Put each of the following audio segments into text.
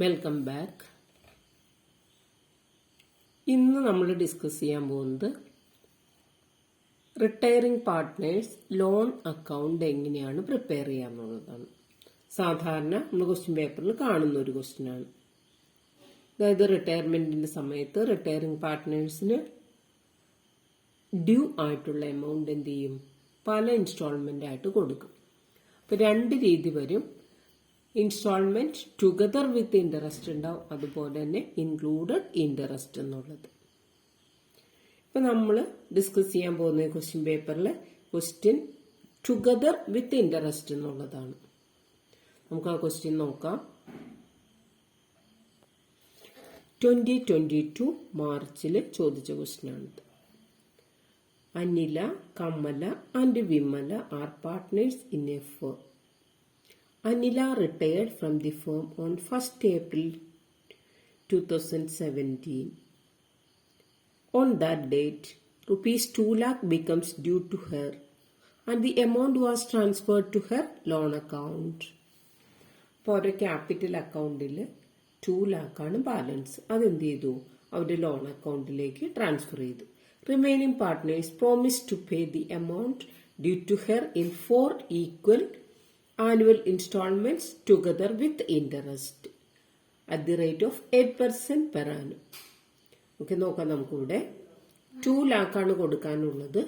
Welcome back. ഇന്ന് നമ്മൾ discuss ചെയ്യാൻ പോകുന്നത് റിട്ടയറിംഗ് പാർട്ട്നേഴ്സ് ലോൺ അക്കൗണ്ട് എങ്ങനെയാണ് പ്രിപ്പയർ ചെയ്യാന്നുള്ളതാണ്. സാധാരണ നമ്മൾ ക്വസ്റ്റ്യൻ പേപ്പറിൽ കാണുന്ന ഒരു ക്വസ്റ്റ്യൻ ആണ്. അതായത് റിട്ടയർമെന്റിന്റെ സമയത്ത് റിട്ടയറിംഗ് പാർട്ട്നേഴ്സിന് ഡ്യൂ ആയിട്ടുള്ള എമൗണ്ട് എന്ത് ചെയ്യും, പല ഇൻസ്റ്റാൾമെന്റ് ആയിട്ട് കൊടുക്കും. അപ്പൊ രണ്ട് രീതി വരും. ഇൻസ്റ്റാൾമെന്റ് ടുഗദർ വിത്ത് ഇൻട്രസ്റ്റ് ഉണ്ടാവും, അതുപോലെ തന്നെ ഇൻക്ലൂഡഡ് ഇൻട്രസ്റ്റ് എന്നുള്ളത്. ഇപ്പൊ നമ്മൾ ഡിസ്കസ് ചെയ്യാൻ പോകുന്ന ക്വസ്റ്റ്യൻ പേപ്പറിലെ ക്വസ്റ്റ്യൻ ടുഗദർ വിത്ത് ഇൻട്രസ്റ്റ് എന്നുള്ളതാണ്. നമുക്ക് ആ ക്വസ്റ്റ്യൻ നോക്കാം. 2022 മാർച്ചിൽ ചോദിച്ച ക്വസ്റ്റ്യൻ ആണിത്. Anila, Kamala and Vimala are partners in a firm. Anila retired from the firm on 1st April 2017. On that date, rupees 2 lakh becomes due to her and the amount was transferred to her loan account. For a capital account, 2 lakh ആണ് balance. അതെന്ത് ചെയ്തു, അവരുടെ loan അക്കൗണ്ടിലേക്ക് transfer ചെയ്തു. Remaining partners promised to pay the amount due to her in 4 equal annual installments together with interest at the rate of 8% per annum. Okay, നോക്കാം. നമുക്കിവിടെ 2 lakh ആണ് കൊടുക്കാനുള്ളത്.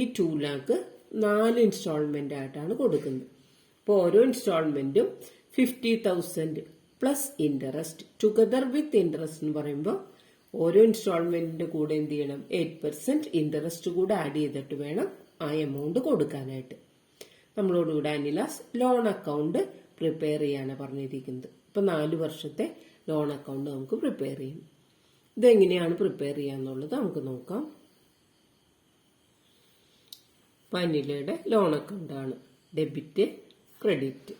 ഈ 2 lakh 4 ഇൻസ്റ്റാൾമെന്റ് ആയിട്ടാണ് കൊടുക്കുന്നത്. അപ്പോൾ ഓരോ ഇൻസ്റ്റാൾമെന്റും 50,000 plus interest together with interest എന്ന് പറയുമ്പോൾ ഓരോ ഇൻസ്റ്റാൾമെന്റിന്റെ കൂടെ എന്ത് ചെയ്യണം, 8% ഇൻട്രസ്റ്റ് കൂടെ ആഡ് ചെയ്തിട്ട് വേണം ആ എമൗണ്ട് കൊടുക്കാനായിട്ട്. നമ്മളോടുകൂടെ അനിലാസ് ലോൺ അക്കൗണ്ട് പ്രിപ്പയർ ചെയ്യാനാണ് പറഞ്ഞിരിക്കുന്നത്. ഇപ്പൊ 4 വർഷത്തെ ലോൺ അക്കൗണ്ട് നമുക്ക് പ്രിപ്പയർ ചെയ്യും. ഇതെങ്ങനെയാണ് പ്രിപ്പയർ ചെയ്യാന്നുള്ളത് നമുക്ക് നോക്കാം. അപ്പൊ അനിലയുടെ ലോൺ അക്കൗണ്ട് ആണ്. Debit, credit.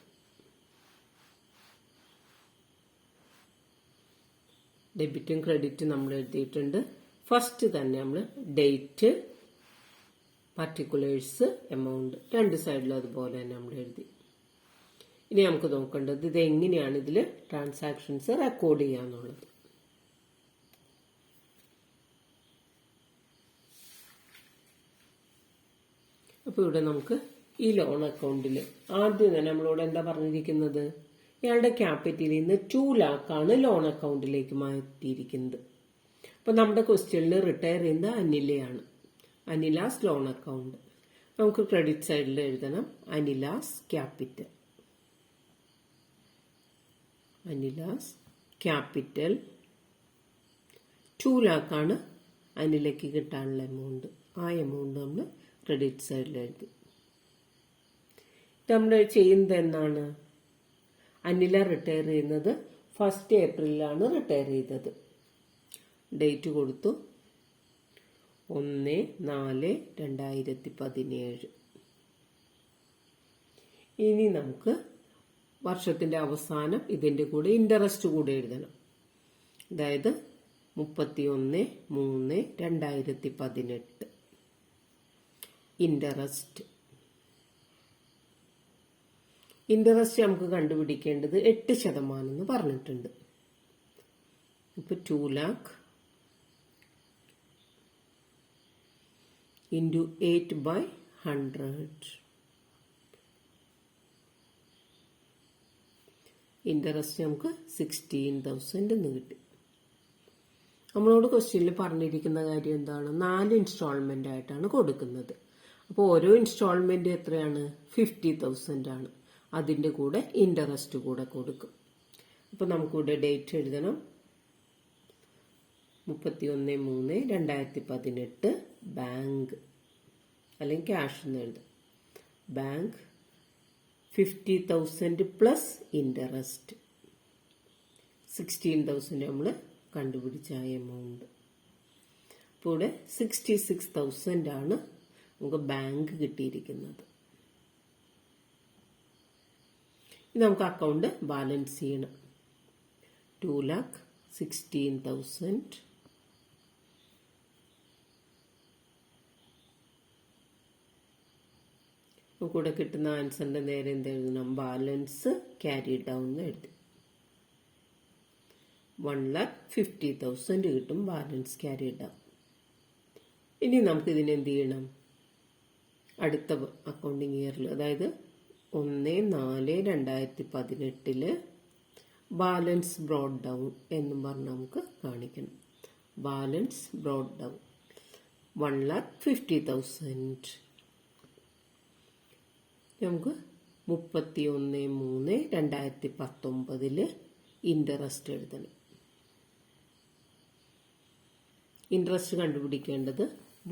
ഡെബിറ്റും ക്രെഡിറ്റും നമ്മൾ എഴുതിയിട്ടുണ്ട്. ഫസ്റ്റ് തന്നെ നമ്മൾ ഡേറ്റ്, പർട്ടിക്കുലേഴ്സ്, എമൗണ്ട് രണ്ട് സൈഡിലും അതുപോലെ തന്നെ നമ്മൾ എഴുതി. ഇനി നമുക്ക് നോക്കേണ്ടത് ഇത് എങ്ങനെയാണ് ഇതിൽ ട്രാൻസാക്ഷൻസ് റെക്കോർഡ് ചെയ്യാന്നുള്ളത്. അപ്പൊ ഇവിടെ നമുക്ക് ഈ ലോൺ അക്കൗണ്ടിൽ ആദ്യം തന്നെ നമ്മളോട് എന്താ പറഞ്ഞിരിക്കുന്നത്, ഇയാളുടെ ക്യാപിറ്റലിൽ നിന്ന് 2 lakh ആണ് ലോൺ അക്കൗണ്ടിലേക്ക് മാറ്റിയിരിക്കുന്നത്. അപ്പൊ നമ്മുടെ ക്വസ്റ്റ്യനിൽ റിട്ടയർ ചെയ്യുന്ന അനിലയാണ്. Anila's loan account. നമുക്ക് ക്രെഡിറ്റ് സൈഡിൽ എഴുതണം Anila's capital. Anila's capital 2 lakh ആണ് അനിലയ്ക്ക് കിട്ടാനുള്ള എമൗണ്ട്. ആ എമൗണ്ട് നമ്മൾ ക്രെഡിറ്റ് സൈഡിൽ എഴുതി. നമ്മൾ ചെയ്യുന്നത് എന്നാണ്, അനില റിട്ടയർ ചെയ്യുന്നത് 1st ഏപ്രിലാണ് റിട്ടയർ ചെയ്തത്. ഡേറ്റ് കൊടുത്തു 1/4/2017. ഇനി നമുക്ക് വർഷത്തിന്റെ അവസാനം ഇതിന്റെ കൂടെ ഇൻട്രസ്റ്റ് കൂടെ എഴുതണം. അതായത് 31/3/2018 ഇൻട്രസ്റ്റ്. ഇൻട്രസ്റ്റ് നമുക്ക് കണ്ടുപിടിക്കേണ്ടത് 8% എന്ന് പറഞ്ഞിട്ടുണ്ട്. ഇപ്പൊ 2 lakh into 8/100. ഇൻട്രസ്റ്റ് നമുക്ക് 16,000 എന്ന് കിട്ടി. നമ്മളോട് ക്വസ്റ്റ്യനിൽ പറഞ്ഞിരിക്കുന്ന കാര്യം എന്താണ്, 4 ഇൻസ്റ്റാൾമെന്റ് ആയിട്ടാണ് കൊടുക്കുന്നത്. അപ്പോൾ ഓരോ ഇൻസ്റ്റാൾമെന്റ് എത്രയാണ്, 50,000 ആണ്. അതിന്റെ കൂടെ ഇൻട്രസ്റ്റ് കൂടെ കൊടുക്കും. അപ്പൊ നമുക്കിവിടെ ഡേറ്റ് എഴുതണം 31/3/2018. ബാങ്ക് അല്ലെങ്കിൽ ക്യാഷ് എന്ന് എഴുതാം. ബാങ്ക് 50,000 പ്ലസ് ഇൻട്രസ്റ്റ് 16,000 നമ്മൾ കണ്ടുപിടിച്ച ആ എമൗണ്ട്. അപ്പോൾ ഇവിടെ 66,000 ആണ് നമുക്ക് ബാങ്ക് കിട്ടിയിരിക്കുന്നത്. നമുക്ക് അക്കൗണ്ട് ബാലൻസ് ചെയ്യണം. 2,16,000 കൂടെ കിട്ടുന്ന ആൻസറിന്റെ നേരെ എന്ത് എഴുതണം, ബാലൻസ് ക്യാരി ഡൗൺ എഴുതി. 1,50,000 കിട്ടും ബാലൻസ് ക്യാരിഡ് ഔട്ട്. ഇനി നമുക്ക് ഇതിനെ എന്ത് ചെയ്യണം? അടുത്ത അക്കൗണ്ടിങ് ഇയറിൽ, അതായത് 1/4/2018 ബാലൻസ് ബ്രോഡ് ഡൗൺ എന്നും പറഞ്ഞ് നമുക്ക് കാണിക്കണം. Balance broad down 1,50,000. നമുക്ക് 31/3/2019 ഇൻട്രസ്റ്റ് എഴുതണം. ഇൻട്രസ്റ്റ് കണ്ടുപിടിക്കേണ്ടത്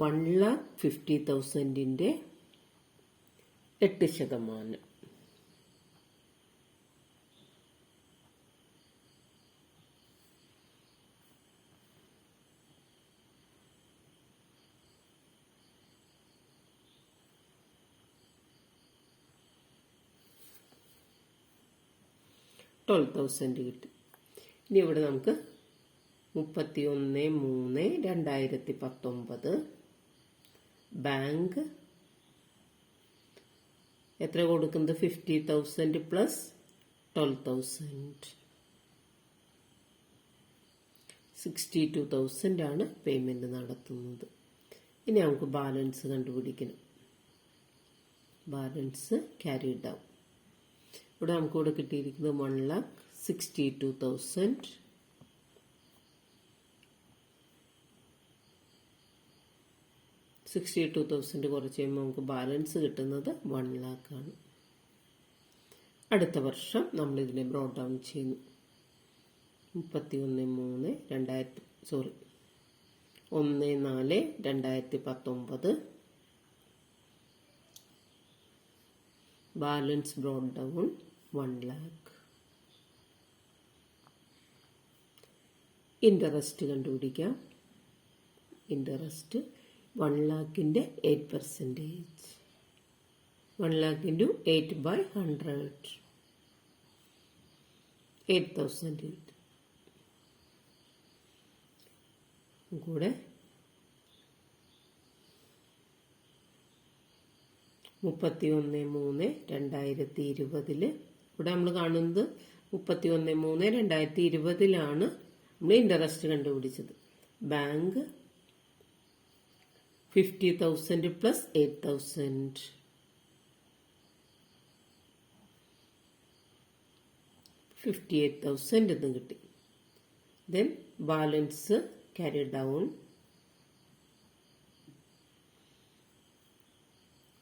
1,50,000 8%. $12,000 കിട്ടി. ഇനി ഇവിടെ നമുക്ക് 31/3/2019 ബാങ്ക് എത്ര കൊടുക്കുന്നത്? 50,000 പ്ലസ് 12,000, 62,000 ആണ് പേയ്മെന്റ് നടത്തുന്നത്. ഇനി നമുക്ക് ബാലൻസ് കണ്ടുപിടിക്കണം. ബാലൻസ് ക്യാരിഡ് ഔട്ട് ഇവിടെ നമുക്ക് ഇവിടെ കിട്ടിയിരിക്കുന്നത് 1,62,000. കുറച്ച് കഴിയുമ്പോൾ നമുക്ക് ബാലൻസ് കിട്ടുന്നത് 1 lakh ആണ്. അടുത്ത വർഷം നമ്മൾ ഇതിനെ ബ്രോഡ് ഡൗൺ ചെയ്യുന്നു. 1/4/2019 balance broad down 1 lakh. Interest കണ്ടുപിടിക്കാം. ഇൻട്രസ്റ്റ് 1 lakhന്റെ 8%. 1 lakh into 8/100, 8,000 കൂടെ 31/3/2020 ഇവിടെ നമ്മൾ കാണുന്നത് 31/3/2020 നമ്മൾ ഇൻട്രസ്റ്റ് കണ്ടുപിടിച്ചത്. ബാങ്ക് 50,000 പ്ലസ് 8,000, 58,000 എന്ന് കിട്ടി. Then balance carry down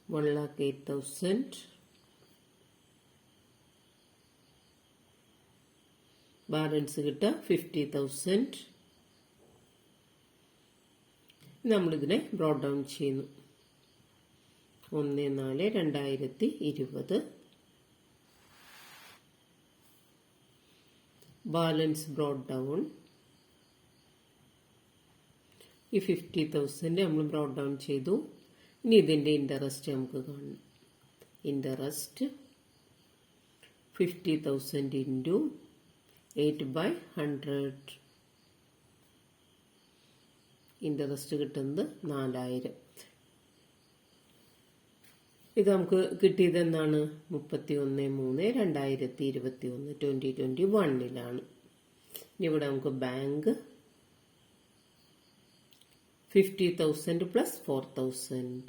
1,08,000. Balance കിട്ടുക 50,000. നമ്മളിതിനെ ബ്രോഡ് ഡൗൺ ചെയ്യുന്നു. 1/4/2020 ബാലൻസ് ബ്രോഡ് ഡൗൺ. ഈ 50,000 നമ്മൾ ബ്രോഡ് ഡൗൺ ചെയ്തു. ഇനി ഇതിന്റെ ഇൻട്രസ്റ്റ് നമുക്ക് കാണണം. Interest 50,000 into 8/100. ഇൻട്രസ്റ്റ് കിട്ടുന്നത് 4,000. ഇത് നമുക്ക് കിട്ടിയത് എന്നാണ്? 31/3/2021 2021 ഇവിടെ നമുക്ക് ബാങ്ക് 50,000 പ്ലസ് 4,000,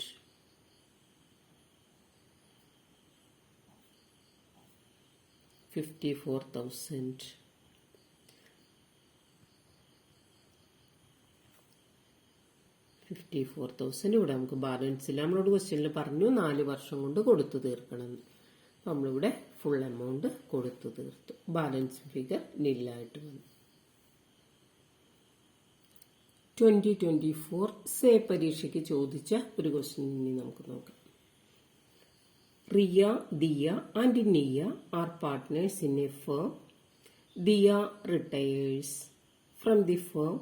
54,000. ഇവിടെ നമുക്ക് ബാലൻസ് ഇല്ല. നമ്മളോട് ക്വസ്റ്റ്യനിൽ പറഞ്ഞു 4 വർഷം കൊണ്ട് കൊടുത്തു തീർക്കണം. നമ്മളിവിടെ ഫുൾ എമൗണ്ട് കൊടുത്തു തീർത്തു. ബാലൻസ് ഫിഗർ നില്ലായിട്ട് വന്നു. 2024 സേ പരീക്ഷയ്ക്ക് ചോദിച്ച ഒരു ക്വസ്റ്റ്യൻ ഇനി നമുക്ക് നോക്കാം. Riya, Diya and Niya are partners in a firm. Diya retires from the firm.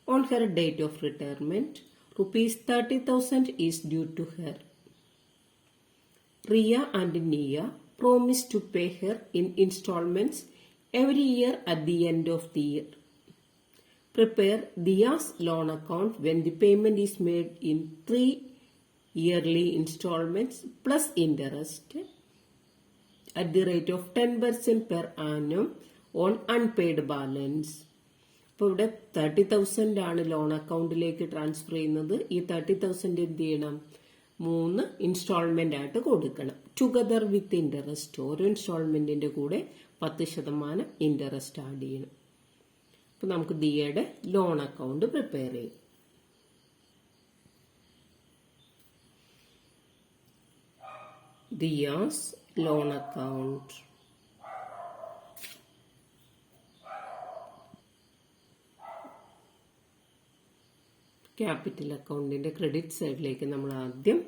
On her date of retirement, rupees 30,000 is due to her. Riya and Nia promise to pay her in installments every year at the end of the year. Prepare Diya's loan account when the payment is made in 3 yearly installments plus interest at the rate of 10% per annum on unpaid balance. അപ്പോൾ ഇവിടെ 30,000 ആണ് loan അക്കൗണ്ടിലേക്ക് transfer ചെയ്യുന്നത്. ഈ 30,000 എന്ത് ചെയ്യണം? 3 instalment ആയിട്ട് കൊടുക്കണം. Together with interest. ഓരോ ഇൻസ്റ്റാൾമെന്റിന്റെ കൂടെ 10% ഇൻട്രസ്റ്റ് ആഡ് ചെയ്യണം. അപ്പൊ നമുക്ക് ദിയയുടെ ലോൺ അക്കൗണ്ട് പ്രിപ്പയർ ചെയ്യും. Diaz loan account. ക്യാപിറ്റൽ അക്കൗണ്ടിന്റെ ക്രെഡിറ്റ് സൈഡിലേക്ക് നമ്മൾ ആദ്യം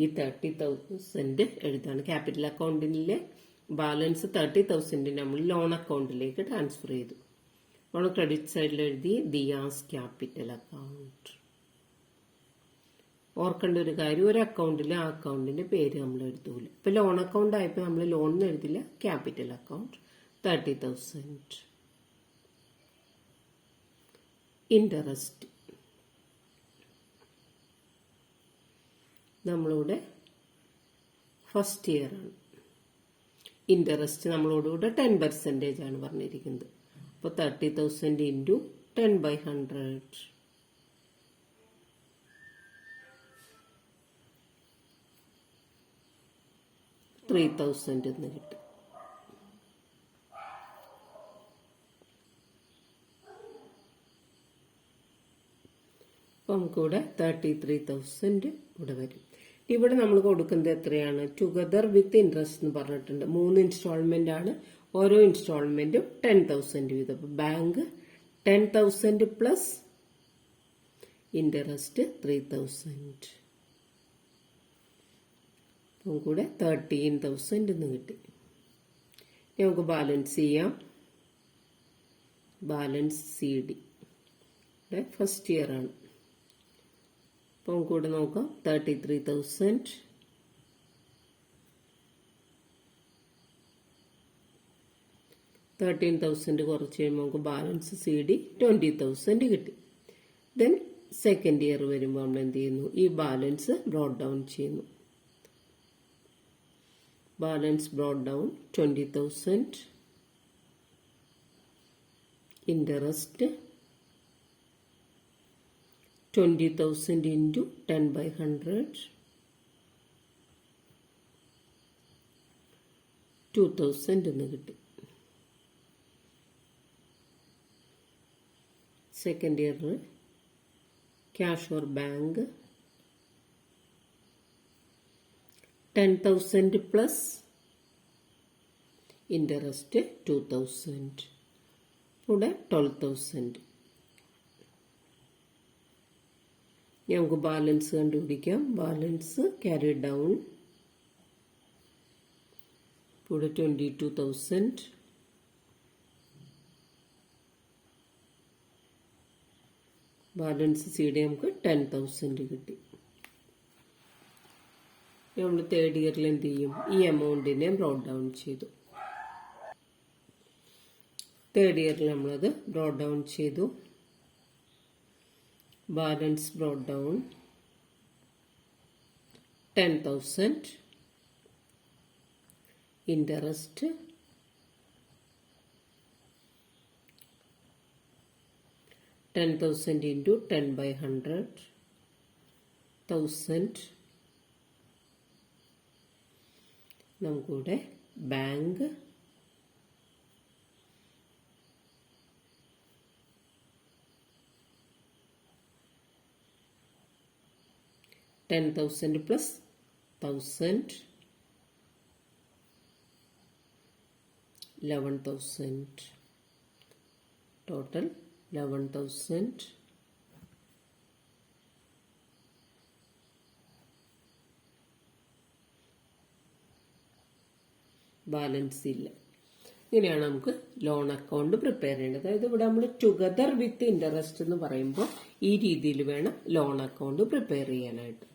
ഈ 30,000 എഴുതാണ്. ക്യാപിറ്റൽ അക്കൗണ്ടിലെ ബാലൻസ് 30,000 നമ്മൾ ലോൺ അക്കൗണ്ടിലേക്ക് ട്രാൻസ്ഫർ ചെയ്തു. നമ്മൾ ക്രെഡിറ്റ് സൈഡിൽ എഴുതി ദിയാസ് ക്യാപിറ്റൽ അക്കൗണ്ട്. ഓർക്കേണ്ട ഒരു കാര്യം, ഒരു അക്കൗണ്ടിൽ ആ അക്കൗണ്ടിന്റെ പേര് നമ്മൾ എഴുതൂല. ഇപ്പൊ ലോൺ അക്കൗണ്ട് ആയപ്പോൾ നമ്മൾ ലോൺ എഴുതില്ല, ക്യാപിറ്റൽ അക്കൗണ്ട് 30,000. ഇൻട്രസ്റ്റ് നമ്മളിവിടെ ഫസ്റ്റ് ഇയർ ആണ്. ഇൻട്രസ്റ്റ് നമ്മളോടുകൂടെ 10% ആണ് പറഞ്ഞിരിക്കുന്നത്. അപ്പോൾ 30,000 ഇൻറ്റു 10/100 3,000 എന്ന് കിട്ടും. അപ്പോൾ നമുക്കിവിടെ 33,000 ഇവിടെ വരും. ഇവിടെ നമ്മൾ കൊടുക്കുന്നത് എത്രയാണ്? ടുഗദർ വിത്ത് ഇൻട്രസ്റ്റ് എന്ന് പറഞ്ഞിട്ടുണ്ട്. 3 ഇൻസ്റ്റാൾമെന്റ് ആണ്. ഓരോ ഇൻസ്റ്റാൾമെന്റും 10,000 വീതം. അപ്പോൾ ബാങ്ക് 10,000 പ്ലസ് ഇൻട്രസ്റ്റ് 3,000. അപ്പം കൂടെ 13,000 എന്ന് കിട്ടി. നമുക്ക് ബാലൻസ് ചെയ്യാം. ബാലൻസ് CD ഇവിടെ ഫസ്റ്റ് ഇയർ ആണ്. അപ്പം കൂടെ നോക്കാം. 33,000 13,000 കുറച്ച് കഴിയുമ്പോൾ നമുക്ക് ബാലൻസ് CD 20,000 കിട്ടി. ദെൻ സെക്കൻഡ് ഇയർ വരുമ്പോൾ നമ്മൾ എന്ത് ചെയ്യുന്നു? ഈ ബാലൻസ് ബ്രോട്ട് ഡൗൺ ചെയ്യുന്നു. Balance brought down 20,000. Interest 20,000 into 10/100 2,000 എന്ന് കിട്ടി. സെക്കൻഡ് ഇയറിൽ cash or bank 10,000 plus interest 2,000 കൂടെ 12,000. നമുക്ക് ബാലൻസ് കണ്ടുപിടിക്കാം. ബാലൻസ് ക്യാരി ഡൗൺ കൂടെ 22,000. ബാലൻസ് CD നമുക്ക് 10,000 കിട്ടി. നമ്മൾ തേർഡ് ഇയറിൽ എന്ത് ചെയ്യും? ഈ എമൗണ്ടിനെ ബ്രോട്ട് ഡൗൺ ചെയ്തു. തേർഡ് ഇയറിൽ നമ്മളത് ബ്രോട്ട് ഡൗൺ ചെയ്തു. Balance brought down 10,000. Interest 10,000 into 10/100 1,000. നമുക്കിവിടെ ബാങ്ക് 10,000 പ്ലസ് 1,000 11,000. ടോട്ടൽ 11,000. ബാലൻസ് ഇല്ല. ഇങ്ങനെയാണ് നമുക്ക് ലോൺ അക്കൗണ്ട് പ്രിപ്പയർ ചെയ്യേണ്ടത്. അതായത് ഇവിടെ നമ്മൾ ടുഗദർ വിത്ത് ഇൻട്രസ്റ്റ് എന്ന് പറയുമ്പോൾ ഈ രീതിയിൽ വേണം ലോൺ അക്കൗണ്ട് പ്രിപ്പയർ ചെയ്യാനായിട്ട്.